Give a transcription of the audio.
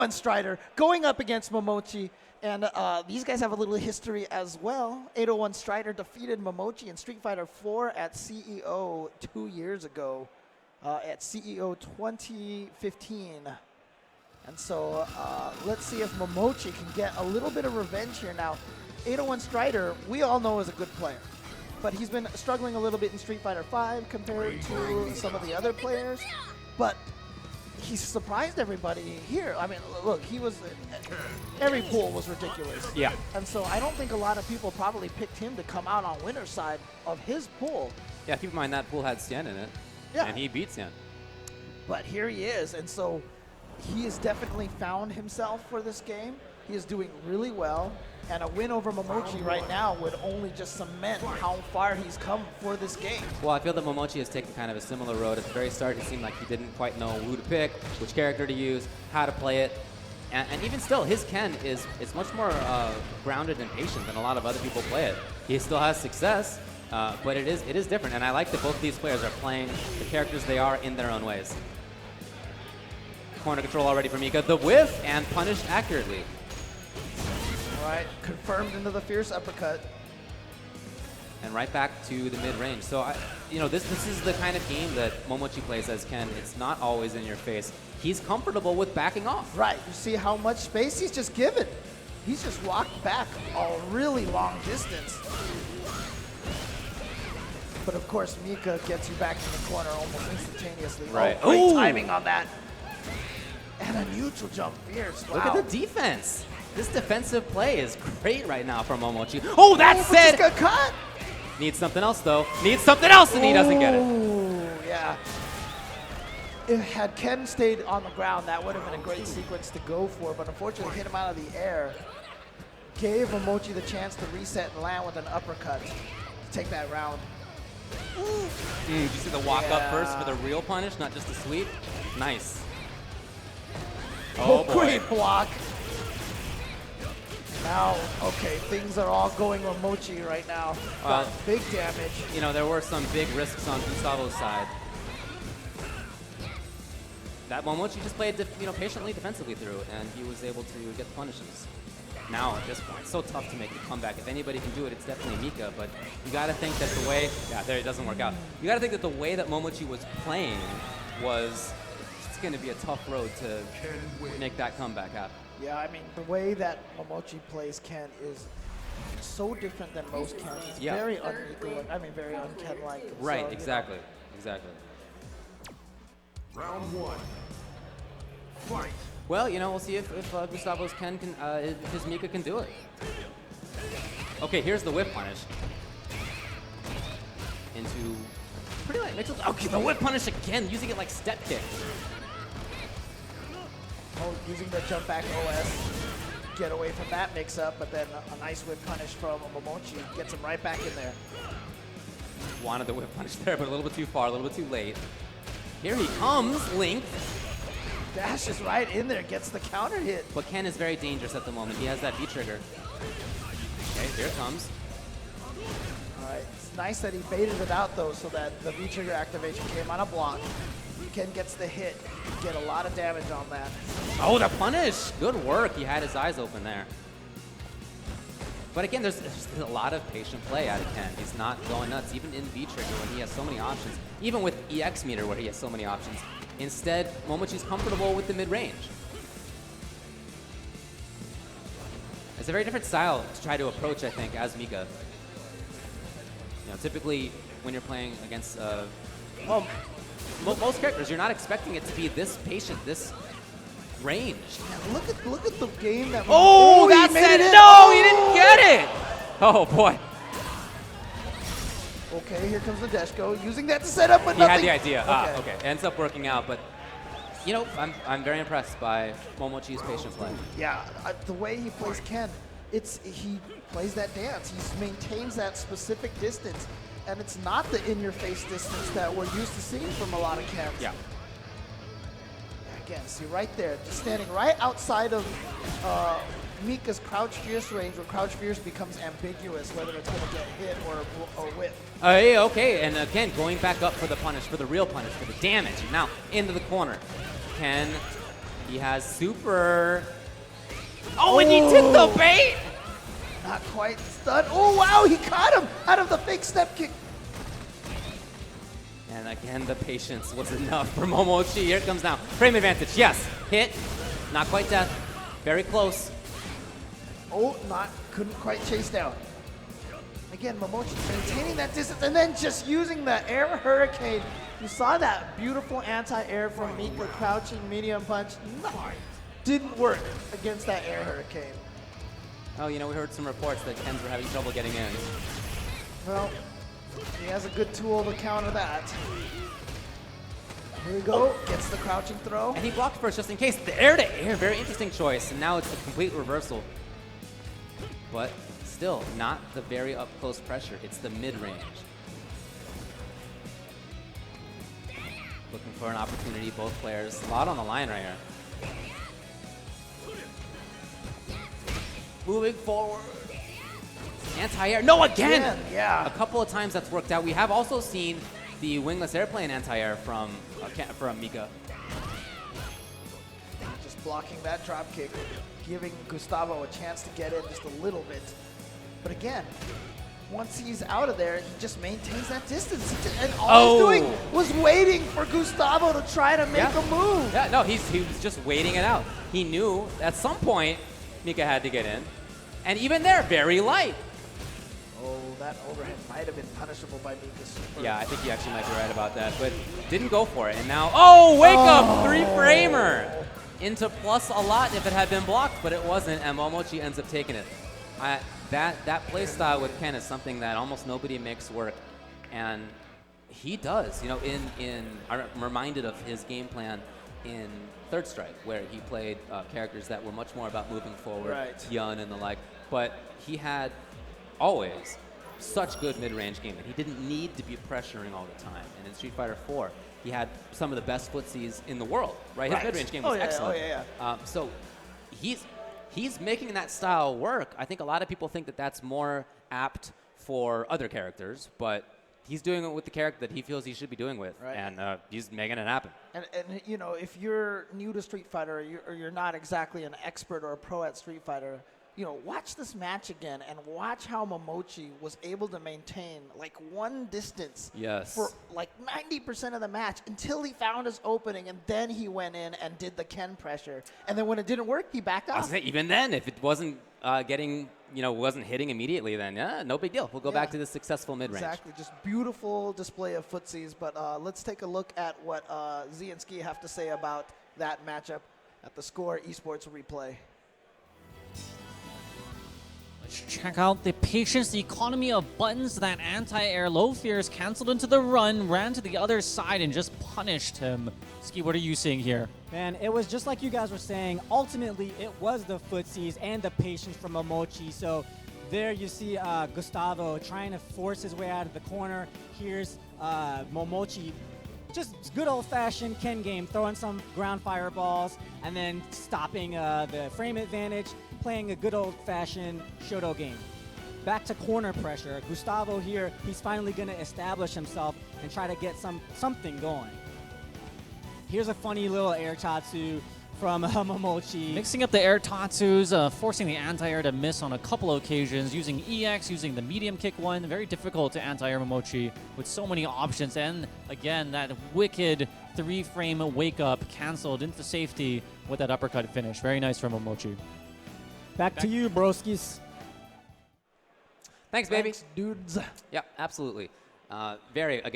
One Strider going up against Momochi. And these guys have a little history as well. 801 Strider defeated Momochi in Street Fighter 4 at CEO 2 years ago, at CEO 2015. And so let's see if Momochi can get a little bit of revenge here now. 801 Strider, we all know is a good player, but he's been struggling a little bit in Street Fighter 5 compared to some of the other players. But he surprised everybody here. I mean, look, every pool was ridiculous. Yeah. And so I don't think a lot of people probably picked him to come out on winner's side of his pool. Yeah, keep in mind that pool had Xian in it, Yeah. and he beat Xian. But here he is, and so he has definitely found himself for this game. He is doing really well, and a win over Momochi right now would only just cement how far he's come for this game. Well, I feel that Momochi has taken kind of a similar road. At the very start, it seemed like he didn't quite know who to pick, which character to use, how to play it. And even still, his Ken is much more grounded and patient than a lot of other people play it. He still has success, but it is different. And I like that both of these players are playing the characters they are in their own ways. Corner control already for Mika. The whiff and punished accurately. All right, confirmed into the fierce uppercut. And right back to the mid-range. So, this is the kind of game that Momochi plays as Ken. It's not always in your face. He's comfortable with backing off. Right, you see how much space he's just given. He's just walked back a really long distance. But of course, Mika gets you back to the corner almost instantaneously. Right. Oh, great Ooh. timing on that. And a neutral jump fierce. Wow. Look at the defense. This defensive play is great right now from Momochi. Oh, that said, just got cut. Needs something else, though. Needs something else, and he doesn't get it. Ooh, yeah. Had Ken stayed on the ground, that would have been a great sequence to go for, but unfortunately hit him out of the air. Gave Momochi the chance to reset and land with an uppercut to take that round. Did you see the walk up first for the real punish, not just the sweep? Nice. Oh, great block. Now, okay, things are all going Momochi right now. Got big damage. There were some big risks on Gustavo's side. That Momochi just played, patiently defensively through, and he was able to get the punishes. Now, at this point, it's so tough to make the comeback. If anybody can do it, it's definitely Mika, but you got to think that the way, there it doesn't work out. You got to think that the way that Momochi was playing was, it's going to be a tough road to make that comeback happen. Yeah, I mean, the way that Momochi plays Ken is so different than most Kens. It's very unequal, very un-Ken-like. Right, so, exactly. Exactly. Round one. Fight. Well, we'll see if Gustavo's Ken can, if his Mika can do it. Okay, here's the whip punish. Into pretty light mix-ups. Okay, the whip punish again, using it like step kick. Oh, using the jump back OS, get away from that mix-up, but then a nice whip punish from Momochi gets him right back in there. Wanted the whip punish there, but a little bit too far, a little bit too late. Here he comes, Link. Dashes right in there, gets the counter hit. But Ken is very dangerous at the moment. He has that V-trigger. Okay, here it comes. All right, it's nice that he baited it out though, so that the V-trigger activation came on a block. Ken gets the hit, get a lot of damage on that. Oh, the punish! Good work. He had his eyes open there. But again, there's a lot of patient play out of Ken. He's not going nuts, even in V-trigger when he has so many options. Even with EX meter where he has so many options. Instead, Momochi's comfortable with the mid-range. It's a very different style to try to approach, I think, as Mika. Typically, when you're playing against, most characters, you're not expecting it to be this patient, this ranged. Yeah, look at the game that. Oh, that's it! No, he didn't get it. Oh boy. Okay, here comes the Deshko, using that to set up, but he nothing. had the idea. Okay, ends up working out, but I'm very impressed by Momochi's patient play. Yeah, the way he plays Ken, he plays that dance. He maintains that specific distance. And it's not the in-your-face distance that we're used to seeing from a lot of Kens. Yeah. Again, see right there, just standing right outside of Mika's Crouch Fierce range, where Crouch Fierce becomes ambiguous, whether it's going to get hit or whip. Okay, and again, going back up for the punish, for the real punish, for the damage. Now, into the corner. Ken He has super. Oh, and he took the bait! Not quite stunned. Oh, wow, he caught him out of the fake step kick. And again, the patience was enough for Momochi. Here it comes now. Frame advantage, yes. Hit, not quite death. Very close. Oh, couldn't quite chase down. Again, Momochi maintaining that distance and then just using the air hurricane. You saw that beautiful anti-air from Mika, crouching medium punch. No, didn't work against that air hurricane. Oh, we heard some reports that Kens were having trouble getting in. Well, he has a good tool to counter that. Here we go, gets the crouching throw. And he blocked first just in case. The air to air, very interesting choice. And now it's a complete reversal. But still, not the very up close pressure. It's the mid-range. Looking for an opportunity, both players. A lot on the line right here. Moving forward. Anti-air. No, again! Yeah. A couple of times that's worked out. We have also seen the wingless airplane anti-air from Mika. Just blocking that drop kick, giving Gustavo a chance to get in just a little bit. But again, once he's out of there, he just maintains that distance. And all he's doing was waiting for Gustavo to try to make a move. Yeah, no, he was just waiting it out. He knew at some point Mika had to get in. And even there, very light. Oh, that overhead might have been punishable by Mika Super. Yeah, I think you actually might be right about that, but didn't go for it. And now, oh, wake up, three-framer. Into plus a lot if it had been blocked, but it wasn't, and Momochi ends up taking it. That play style with Ken is something that almost nobody makes work, and he does. I'm reminded of his game plan in Third Strike, where he played characters that were much more about moving forward, Yun and the like, but he had always such good mid-range game, and he didn't need to be pressuring all the time. And in Street Fighter 4, he had some of the best footsies in the world, right? His mid-range game was excellent. So he's making that style work. I think a lot of people think that that's more apt for other characters, but he's doing it with the character that he feels he should be doing with, and he's making it happen. And if you're new to Street Fighter or you're not exactly an expert or a pro at Street Fighter, watch this match again and watch how Momochi was able to maintain like one distance for like 90% of the match until he found his opening, and then he went in and did the Ken pressure. And then when it didn't work, he backed off. Even then, if it wasn't wasn't hitting immediately, then no big deal. We'll go back to the successful mid-range. Exactly, just beautiful display of footsies. But let's take a look at what Z and Ski have to say about that matchup at the Score Esports replay. Check out the patience, the economy of buttons. That anti-air low fears canceled into the run, ran to the other side, and just punished him. Ski, what are you seeing here? Man, it was just like you guys were saying. Ultimately, it was the footsies and the patience from Momochi. So there you see Gustavo trying to force his way out of the corner. Here's Momochi, just good old-fashioned Ken game, throwing some ground fireballs and then stopping the frame advantage, playing a good old-fashioned Shoto game. Back to corner pressure. Gustavo here, he's finally going to establish himself and try to get something going. Here's a funny little air tatsu from Momochi. Mixing up the air tatsus, forcing the anti-air to miss on a couple of occasions, using EX, using the medium kick one. Very difficult to anti-air Momochi with so many options. And again, that wicked three-frame wake-up canceled into safety with that uppercut finish. Very nice from Momochi. Back to you, broskis. Thanks, baby. Thanks, dudes. Yeah, absolutely. Very, again.